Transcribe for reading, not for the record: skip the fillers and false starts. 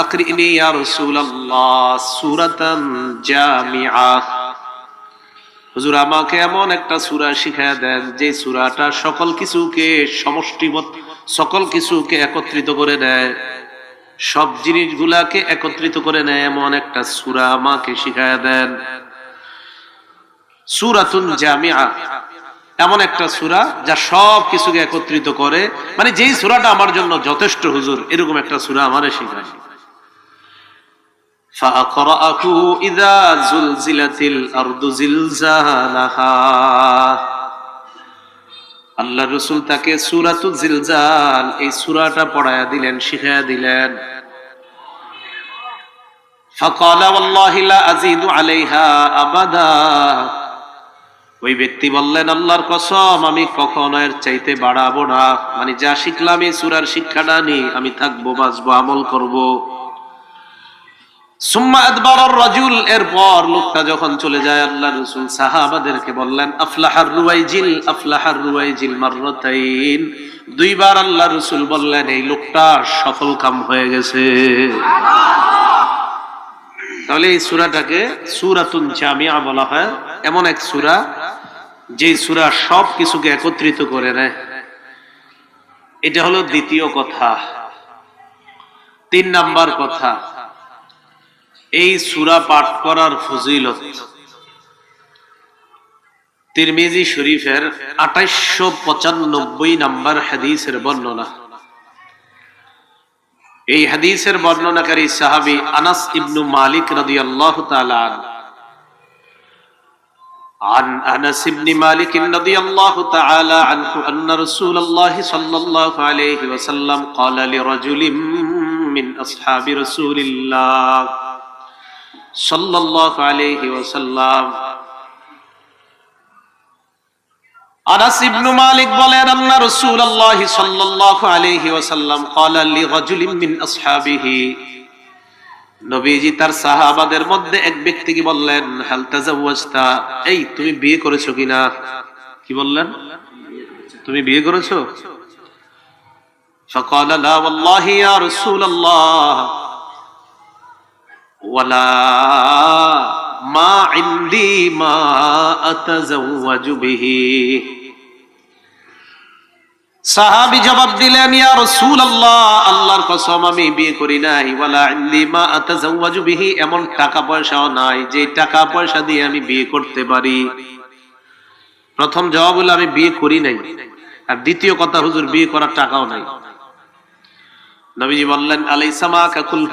আকরিনি ইয়া রাসূলুল্লাহ সূরাতান জামিআ, হুজুর আমাকে এমন একটা সূরা শিখায়া দেন যে সূরাটা সকল কিছুকে সকল কিছুকে একত্রিত করে দেয়, সব জিনিসগুলাকে একত্রিত করে নেয়, এমন একটা সূরা আমাকে শিখায়া দেন। সূরাতুন জামিআ, এমন একটা সূরা যা সব কিছুকে একত্রিত করে, মানে যেই সূরাটা আমার জন্য যথেষ্ট হুজুর, এরকম একটা সূরা আমারে শিখায়। ফাআকরাহু ইযা যুলজিলাতিল আরদু জিলজালাহা, আল্লাহর রাসূল তাকে সূরাতুল জিলজাল এই সূরাটা পড়ায়া দিলেন, শিখায়া দিলেন। ফাকালা ওয়াল্লাহি লা আযীদু আলাইহা আবাদা, ওই ব্যক্তি বললেন আল্লাহর কসম আমি কখনো এর চাইতে বাড়াবো না, মানে যা শিখলাম এই সূরার শিক্ষাটা নিয়ে আমি থাকবো, বাঁচবো, আমল করব। সুম্মা আদবারার রাজুল, এরপর লোকটা যখন চলে যায় আল্লাহর রাসূল সাহাবাদেরকে বললেন আফলাহার রুয়াইজিল মাররাতাইন, দুইবার আল্লাহর রাসূল বললেন এই লোকটা সফল কাম হয়ে গেছে। তাহলে এই সূরাটাকে সূরাতুন জামিআ বলা হয়, এমন এক সূরা যে সূরা সব কিছুকে একত্রিত করে নেয়। এটা হলো দ্বিতীয় কথা। 3 নাম্বার কথা, এই সূরা পাঠ করার ফজিলত তিরমিজি শরীফের 2895 নাম্বার হাদিসের বর্ণনা। এই হাদিসের বর্ণনাকারী সাহাবী আনাস ইবনু মালিক রাদিয়াল্লাহু তাআলা আনহু। عن أنس بن مالك رضي الله تعالى عنه أن رسول الله صلى الله عليه وسلم قال لرجل من أصحاب رسول الله صلى الله عليه وسلم, আনাস ইবনু মালিক বলেন আল্লাহ রাসূলুল্লাহ সাল্লাল্লাহু আলাইহি ওয়াসাল্লাম قال لرجل من أصحابه, নবীজি তার সাহাবাদের মধ্যে এক ব্যক্তিকে বললেন হাল তাজাওয়াজতা, এই তুমি বিয়ে করেছো কিনা? কি বললেন? তুমি বিয়ে করেছো? فقال لا والله يا رسول الله ولا ما عندي ما أتزوج به, সাহাবী জবাব দিলেন ইয়া রাসূলুল্লাহ, আল্লাহর কসম আমি বিয়ে করি নাই, ওয়ালা ইনদি মা আতাজাওয়াজু বিহি, এমন টাকা পয়সাও নাই যে টাকা পয়সা দিয়ে আমি বিয়ে করতে পারি। প্রথম জবাব হলো আমি বিয়ে করি নাই, আর দ্বিতীয় কথা হুজুর বিয়ে করার টাকাও নাই। নবীজি বললেন আলাইসা মা কাকুল